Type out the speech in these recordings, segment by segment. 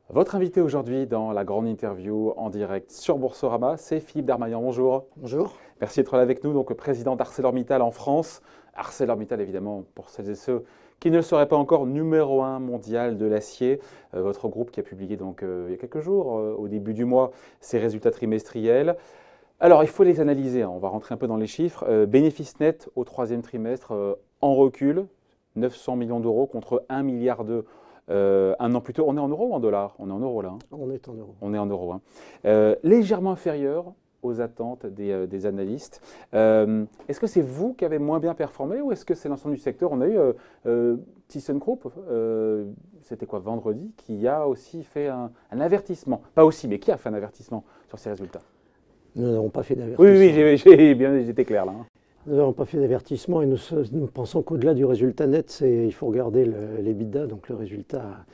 Votre invité aujourd'hui dans la grande interview en direct sur Boursorama, c'est Philippe Darmaillan. Bonjour. Bonjour. Merci d'être là avec nous, donc président d'ArcelorMittal en France. ArcelorMittal, évidemment, pour celles et ceux qui ne le seraient pas encore, numéro 1 mondial de l'acier. Votre groupe qui a publié donc, il y a quelques jours, au début du mois, ses résultats trimestriels. Alors, il faut les analyser, hein. On va rentrer un peu dans les chiffres. Bénéfice net au troisième trimestre en recul, 900 millions d'euros contre 1,2 milliard un an plus tôt. On est en euros ou en dollars? On est en euros là. Hein. On est en euros. On est en euros. Hein. Légèrement inférieur aux attentes des analystes. Est-ce que c'est vous qui avez moins bien performé ou est-ce que c'est l'ensemble du secteur? On a eu ThyssenKrupp, c'était quoi, vendredi, qui a aussi fait un avertissement. Pas aussi, mais qui a fait un avertissement sur ses résultats? Nous n'avons pas fait d'avertissement. Oui, j'étais clair là. Hein. Nous n'avons pas fait d'avertissement et nous pensons qu'au-delà du résultat net, il faut regarder l'EBITDA, donc le résultat,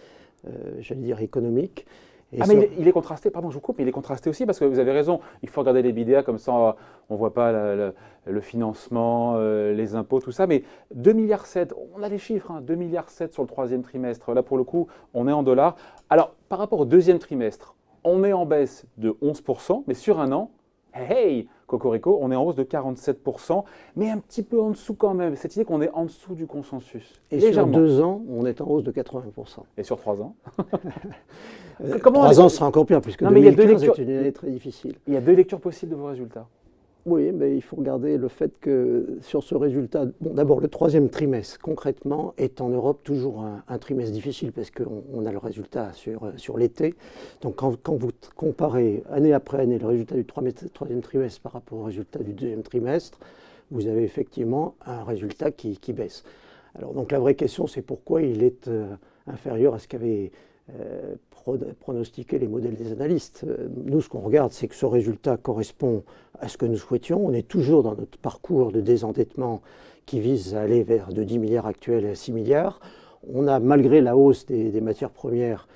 j'allais dire, économique. Et mais il est contrasté, pardon, je vous coupe, mais il est contrasté aussi parce que vous avez raison, il faut regarder l'EBITDA comme ça, on ne voit pas le financement, les impôts, tout ça, mais 2,7 milliards, on a les chiffres, hein, 2,7 milliards sur le troisième trimestre, là pour le coup, on est en dollars. Alors, par rapport au deuxième trimestre, on est en baisse de 11%, mais sur un an, hey, Cocorico, on est en hausse de 47%, mais un petit peu en dessous quand même. Cette idée qu'on est en dessous du consensus. Et légèrement. Sur 2 ans, on est en hausse de 80%. Et sur 3 ans 3 ans sera encore pire, puisque 2015 est une année très difficile. Il y a 2 lectures possibles de vos résultats. Oui, mais il faut regarder le fait que sur ce résultat, bon, d'abord le troisième trimestre concrètement est en Europe toujours un trimestre difficile parce qu'on a le résultat sur l'été. Donc quand vous comparez année après année le résultat du troisième trimestre par rapport au résultat du deuxième trimestre, vous avez effectivement un résultat qui baisse. Alors donc la vraie question c'est pourquoi il est inférieur à ce qu'avait pronostiquer les modèles des analystes. Nous, ce qu'on regarde, c'est que ce résultat correspond à ce que nous souhaitions. On est toujours dans notre parcours de désendettement qui vise à aller vers de 10 milliards actuels à 6 milliards. On a, malgré la hausse des matières premières,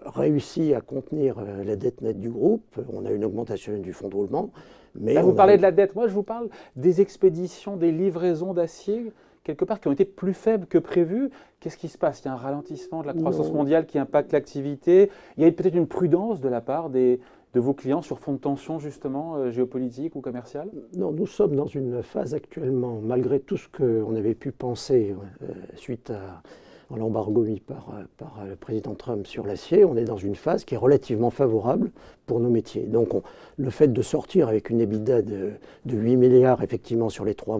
réussi à contenir la dette nette du groupe. On a une augmentation du fonds de roulement. Mais là, vous parlez de la dette. Moi, je vous parle des expéditions, des livraisons d'acier quelque part, qui ont été plus faibles que prévu. Qu'est-ce qui se passe? Il y a un ralentissement de la croissance mondiale qui impacte l'activité. Il y a peut-être une prudence de la part de vos clients sur fond de tension, justement, géopolitique ou commerciale? Non, nous sommes dans une phase actuellement, malgré tout ce qu'on avait pu penser suite à l'embargo mis par le président Trump sur l'acier, on est dans une phase qui est relativement favorable pour nos métiers. Donc le fait de sortir avec une EBITDA de 8 milliards effectivement sur les 9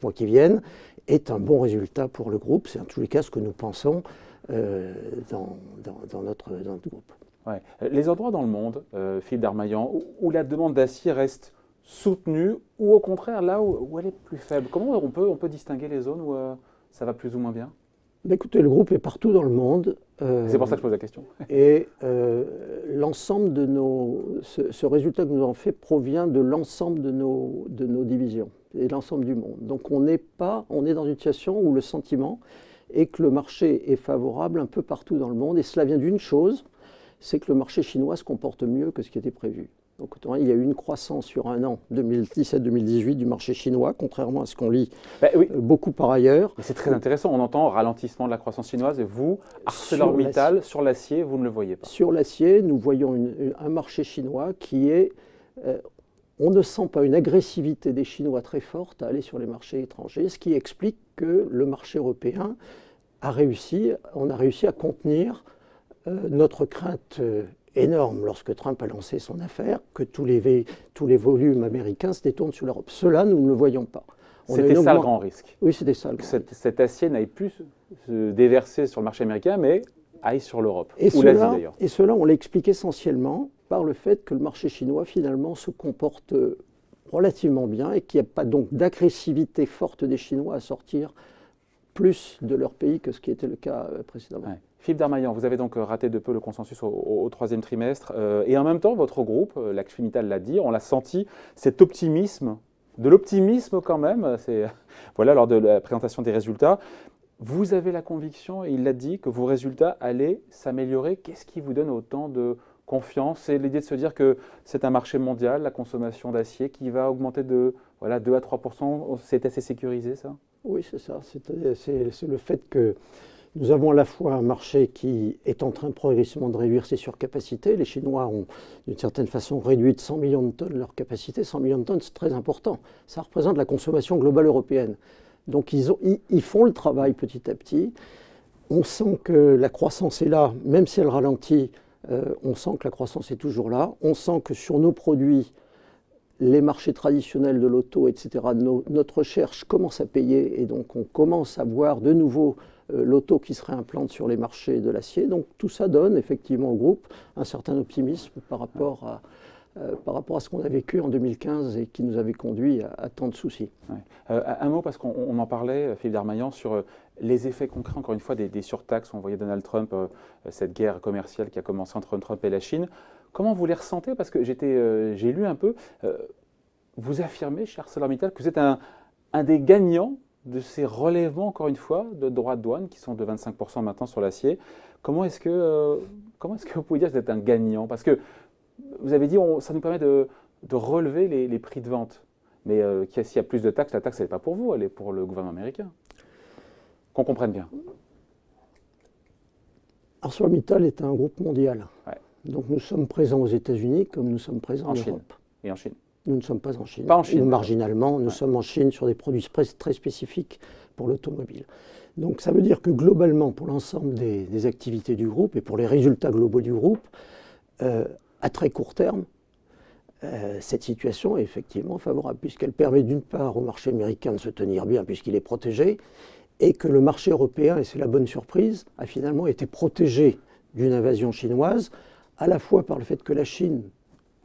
mois qui viennent est un bon résultat pour le groupe. C'est en tous les cas ce que nous pensons dans notre groupe. Ouais. Les endroits dans le monde, Philippe Darmaillan, où la demande d'acier reste soutenue ou au contraire là où elle est plus faible, comment on peut distinguer les zones où ça va plus ou moins bien? Écoutez, le groupe est partout dans le monde. C'est pour ça que je pose la question. Et l'ensemble de ce résultat que nous avons fait provient de l'ensemble de nos divisions et l'ensemble du monde. Donc on est dans une situation où le sentiment est que le marché est favorable un peu partout dans le monde. Et cela vient d'une chose, c'est que le marché chinois se comporte mieux que ce qui était prévu. Donc, il y a eu une croissance sur un an, 2017-2018, du marché chinois, contrairement à ce qu'on lit beaucoup par ailleurs. C'est très intéressant. On entend ralentissement de la croissance chinoise. Et vous, ArcelorMittal, sur l'acier, vous ne le voyez pas? Sur l'acier, nous voyons un marché chinois qui est... on ne sent pas une agressivité des Chinois très forte à aller sur les marchés étrangers, ce qui explique que le marché européen on a réussi à contenir notre crainte énorme lorsque Trump a lancé son affaire, que tous les volumes américains se détournent sur l'Europe. Cela, nous ne le voyons pas. C'était ça le grand risque. Oui, c'était ça le grand risque. Cet acier n'aille plus se déverser sur le marché américain, mais aille sur l'Europe, ou l'Asie d'ailleurs. Et cela, on l'explique essentiellement par le fait que le marché chinois, finalement, se comporte relativement bien et qu'il n'y a pas donc d'agressivité forte des Chinois à sortir plus de leur pays que ce qui était le cas précédemment. Ouais. Philippe Darmaillan, vous avez donc raté de peu le consensus au troisième trimestre. Et en même temps, votre groupe, l'ArcelorMittal l'a dit, on l'a senti, cet optimisme, de l'optimisme quand même, voilà, lors de la présentation des résultats. Vous avez la conviction, et il l'a dit, que vos résultats allaient s'améliorer. Qu'est-ce qui vous donne autant de confiance? C'est l'idée de se dire que c'est un marché mondial, la consommation d'acier, qui va augmenter de 2 à 3 %. C'est assez sécurisé, ça? Oui, c'est ça. C'est le fait que nous avons à la fois un marché qui est en train progressivement de réduire ses surcapacités. Les Chinois ont d'une certaine façon réduit de 100 millions de tonnes leur capacité. 100 millions de tonnes, c'est très important. Ça représente la consommation globale européenne. Donc ils font le travail petit à petit. On sent que la croissance est là, même si elle ralentit, on sent que la croissance est toujours là. On sent que sur nos produits, les marchés traditionnels de l'auto, etc., notre recherche commence à payer et donc on commence à voir de nouveau l'auto qui se réimplante sur les marchés de l'acier. Donc tout ça donne effectivement au groupe un certain optimisme par rapport à ce qu'on a vécu en 2015 et qui nous avait conduit à tant de soucis. Ouais. Un mot, parce qu'on en parlait, Philippe Darmaillan, sur les effets concrets, encore une fois, des surtaxes. On voyait Donald Trump, cette guerre commerciale qui a commencé entre Trump et la Chine. Comment vous les ressentez? Parce que j'ai lu un peu, vous affirmez chez ArcelorMittal que vous êtes un des gagnants de ces relèvements, encore une fois, de droits de douane qui sont de 25% maintenant sur l'acier. Comment est-ce que vous pouvez dire que vous êtes un gagnant? Parce que vous avez dit ça nous permet de relever les prix de vente. Mais s'il y a plus de taxes, la taxe, elle n'est pas pour vous, elle est pour le gouvernement américain. Qu'on comprenne bien. ArcelorMittal est un groupe mondial. Ouais. Donc nous sommes présents aux États-Unis comme nous sommes présents en Europe. Et en Chine. Nous ne sommes pas en Chine. Pas en Chine. Ou marginalement, nous sommes en Chine sur des produits très spécifiques pour l'automobile. Donc ça veut dire que globalement, pour l'ensemble des activités du groupe et pour les résultats globaux du groupe, à très court terme, cette situation est effectivement favorable, puisqu'elle permet d'une part au marché américain de se tenir bien, puisqu'il est protégé, et que le marché européen, et c'est la bonne surprise, a finalement été protégé d'une invasion chinoise, à la fois par le fait que la Chine,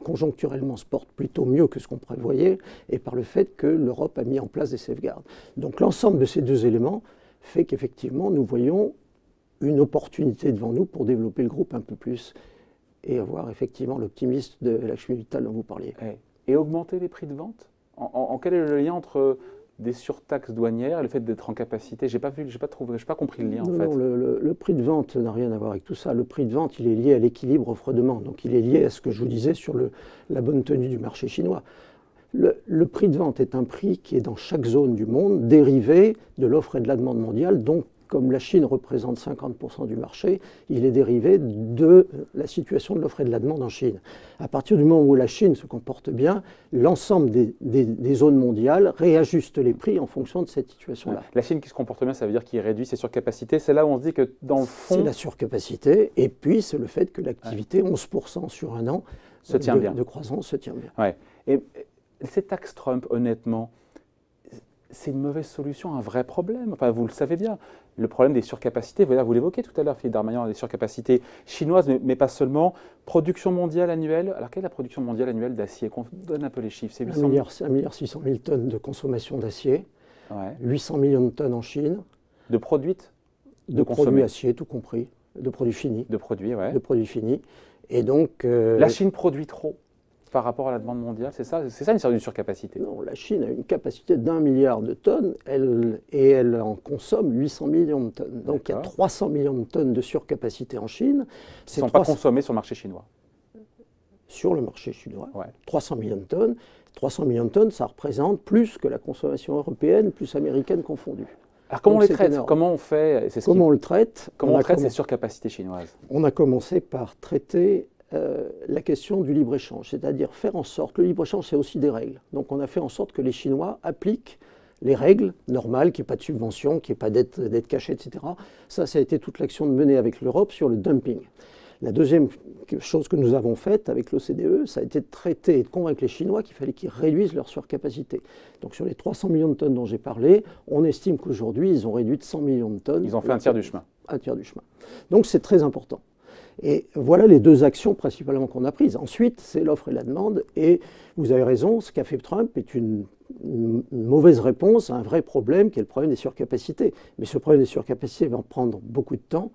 conjoncturellement, se porte plutôt mieux que ce qu'on prévoyait, et par le fait que l'Europe a mis en place des sauvegardes. Donc l'ensemble de ces deux éléments fait qu'effectivement, nous voyons une opportunité devant nous pour développer le groupe un peu plus et avoir effectivement l'optimisme de l'ArcelorMittal dont vous parliez. Et augmenter les prix de vente? Quel est le lien entre des surtaxes douanières et le fait d'être en capacité? J'ai pas compris le lien en fait. Non, le prix de vente n'a rien à voir avec tout ça. Le prix de vente, il est lié à l'équilibre offre-demande. Donc il est lié à ce que je vous disais sur la bonne tenue du marché chinois. Le prix de vente est un prix qui est dans chaque zone du monde, dérivé de l'offre et de la demande mondiale. Donc comme la Chine représente 50% du marché, il est dérivé de la situation de l'offre et de la demande en Chine. À partir du moment où la Chine se comporte bien, l'ensemble des zones mondiales réajustent les prix en fonction de cette situation-là. La Chine qui se comporte bien, ça veut dire qu'il réduit ses surcapacités. C'est là où on se dit que dans le fond... C'est la surcapacité, et puis c'est le fait que l'activité, 11% sur un an se tient bien. De croissance, se tient bien. Ouais. Et cette taxe Trump, honnêtement, c'est une mauvaise solution, un vrai problème. Enfin, vous le savez bien. Le problème des surcapacités, vous l'évoquez tout à l'heure, Philippe Darmaillan, des surcapacités chinoises, mais pas seulement. Production mondiale annuelle. Alors, quelle est la production mondiale annuelle d'acier? Qu'on donne un peu les chiffres. C'est 1,6 milliard tonnes de consommation d'acier, 800 millions de tonnes en Chine. De produits produits acier, tout compris. De produits finis. De produits, ouais. De produits finis. Et donc... la Chine produit trop par rapport à la demande mondiale, c'est ça une surcapacité? Non, la Chine a une capacité d'1 milliard de tonnes et elle en consomme 800 millions de tonnes. Donc il y a 300 millions de tonnes de surcapacité en Chine. Qui ne sont pas consommées sur le marché chinois. Sur le marché chinois, ouais. 300 millions de tonnes. 300 millions de tonnes, ça représente plus que la consommation européenne, plus américaine confondue. Alors comment on les traite? Comment on fait? Comment on le traite? Comment on traite ces surcapacités chinoises? On a commencé par traiter la question du libre-échange, c'est-à-dire faire en sorte, le libre-échange c'est aussi des règles, donc on a fait en sorte que les Chinois appliquent les règles normales, qu'il n'y ait pas de subvention, qu'il n'y ait pas d'aide cachée, etc. Ça a été toute l'action menée avec l'Europe sur le dumping. La deuxième chose que nous avons faite avec l'OCDE, ça a été de traiter et de convaincre les Chinois qu'il fallait qu'ils réduisent leur surcapacité. Donc sur les 300 millions de tonnes dont j'ai parlé, on estime qu'aujourd'hui ils ont réduit de 100 millions de tonnes. Ils ont fait un tiers du chemin. Un tiers du chemin. Donc c'est très important. Et voilà les deux actions principalement qu'on a prises. Ensuite, c'est l'offre et la demande. Et vous avez raison, ce qu'a fait Trump est une mauvaise réponse à un vrai problème qui est le problème des surcapacités. Mais ce problème des surcapacités va prendre beaucoup de temps.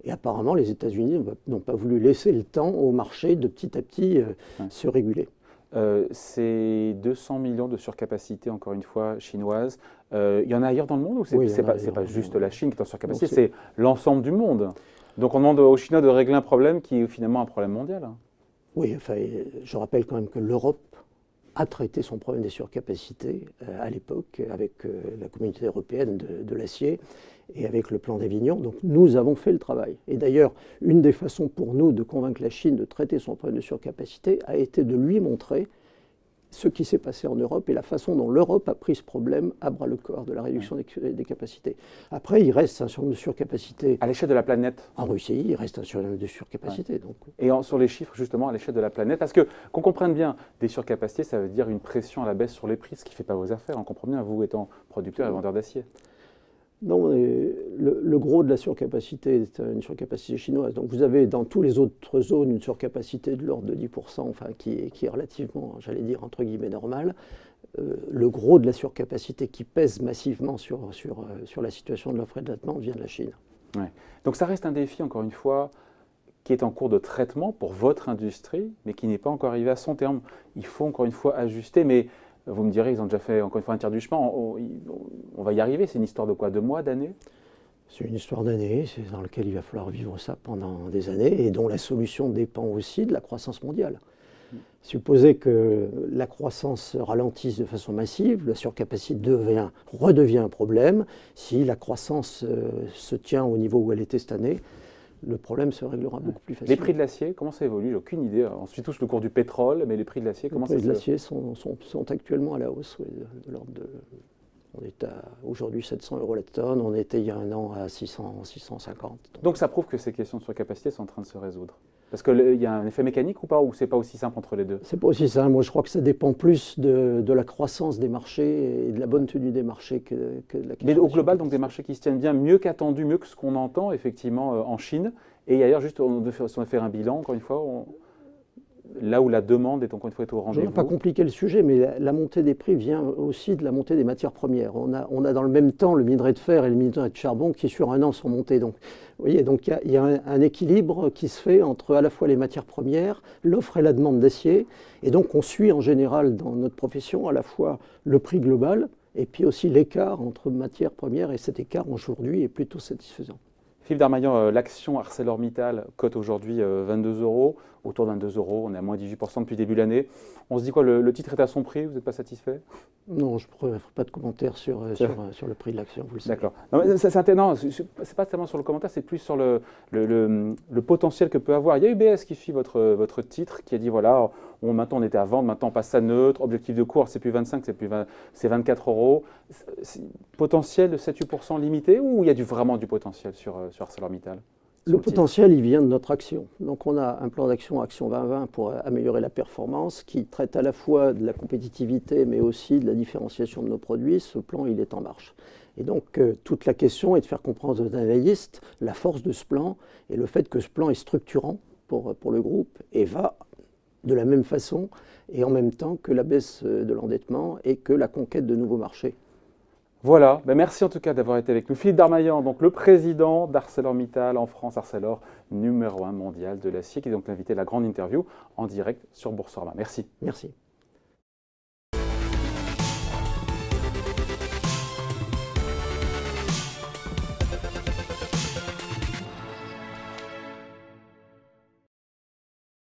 Et apparemment, les États-Unis n'ont pas voulu laisser le temps au marché de petit à petit se réguler. C'est 200 millions de surcapacités, encore une fois, chinoises. Il y en a ailleurs dans le monde ou c'est pas juste la Chine qui est en surcapacité, c'est l'ensemble du monde? Donc on demande aux Chinois de régler un problème qui est finalement un problème mondial. Oui, enfin, je rappelle quand même que l'Europe a traité son problème des surcapacités à l'époque avec la communauté européenne de l'acier et avec le plan d'Avignon. Donc nous avons fait le travail. Et d'ailleurs, une des façons pour nous de convaincre la Chine de traiter son problème de surcapacité a été de lui montrer ce qui s'est passé en Europe et la façon dont l'Europe a pris ce problème à bras-le-corps de la réduction des capacités. Après, il reste un surnombre de surcapacité. À l'échelle de la planète. En Russie, il reste un surnombre de surcapacité. Donc. Et sur les chiffres, justement, à l'échelle de la planète, parce que qu'on comprenne bien, des surcapacités, ça veut dire une pression à la baisse sur les prix, ce qui ne fait pas vos affaires. On comprend bien, vous étant producteur et vendeur d'acier. Non, le gros de la surcapacité est une surcapacité chinoise. Donc vous avez dans toutes les autres zones une surcapacité de l'ordre de 10%, enfin, qui est relativement, j'allais dire, entre guillemets, normale. Le gros de la surcapacité qui pèse massivement sur la situation de l'offre et de la demande vient de la Chine. Ouais. Donc ça reste un défi, encore une fois, qui est en cours de traitement pour votre industrie, mais qui n'est pas encore arrivé à son terme. Il faut encore une fois ajuster, mais vous me direz, ils ont déjà fait encore une fois un tiers du chemin. On va y arriver. C'est une histoire de quoi? De mois, d'années? C'est une histoire d'années, c'est dans laquelle il va falloir vivre ça pendant des années et dont la solution dépend aussi de la croissance mondiale. Supposez que la croissance ralentisse de façon massive, la surcapacité redevient un problème. Si la croissance se tient au niveau où elle était cette année, le problème se réglera beaucoup plus facilement. Les prix de l'acier, comment ça évolue? J'ai aucune idée. Ensuite, touche le cours du pétrole, mais les prix de l'acier, comment ça se... Les prix de l'acier sont actuellement à la hausse, de l'ordre de... On est à aujourd'hui 700 € la tonne, on était il y a un an à 650. Donc ça prouve que ces questions de surcapacité sont en train de se résoudre. Parce qu'il y a un effet mécanique ou pas, ou c'est pas aussi simple entre les deux? C'est pas aussi simple. Moi, je crois que ça dépend plus de la croissance des marchés et de la bonne tenue des marchés que de la question. Mais au global, donc des marchés qui se tiennent bien, mieux qu'attendu, mieux que ce qu'on entend effectivement en Chine. Et ailleurs, juste, on va faire un bilan, encore une fois, là où la demande est encore une fois au rendez-vous. Je ne vais pas compliquer le sujet, mais la montée des prix vient aussi de la montée des matières premières. On a dans le même temps le minerai de fer et le minerai de charbon qui sur un an sont montés. Donc, vous voyez, donc il y a un équilibre qui se fait entre à la fois les matières premières, l'offre et la demande d'acier. Et donc on suit en général dans notre profession à la fois le prix global et puis aussi l'écart entre matières premières. Et cet écart aujourd'hui est plutôt satisfaisant. Philippe Darmaillan, l'action ArcelorMittal cote aujourd'hui 22 €, autour de 22 €, on est à moins 18% depuis le début de l'année. On se dit quoi, le titre est à son prix, vous n'êtes pas satisfait? Non, je ne ferai pas de commentaire sur le prix de l'action, vous le savez. D'accord. Non, c'est pas tellement sur le commentaire, c'est plus sur le potentiel que peut avoir. Il y a UBS qui suit votre titre, qui a dit voilà, maintenant on était à vendre, maintenant on passe à neutre, objectif de cours, c'est plus 25, c'est 24 €. Potentiel de 7-8% limité, ou il y a vraiment du potentiel sur ArcelorMittal? Le potentiel, il vient de notre action. Donc on a un plan d'action, Action 2020, pour améliorer la performance, qui traite à la fois de la compétitivité, mais aussi de la différenciation de nos produits. Ce plan, il est en marche. Et donc toute la question est de faire comprendre aux analystes la force de ce plan et le fait que ce plan est structurant pour le groupe et va de la même façon et en même temps que la baisse de l'endettement et que la conquête de nouveaux marchés. Voilà, merci en tout cas d'avoir été avec nous. Philippe Darmaillan, donc le président d'ArcelorMittal en France, Arcelor, numéro 1 mondial de l'acier, qui est donc l'invité de la grande interview en direct sur Boursorama. Merci. Merci.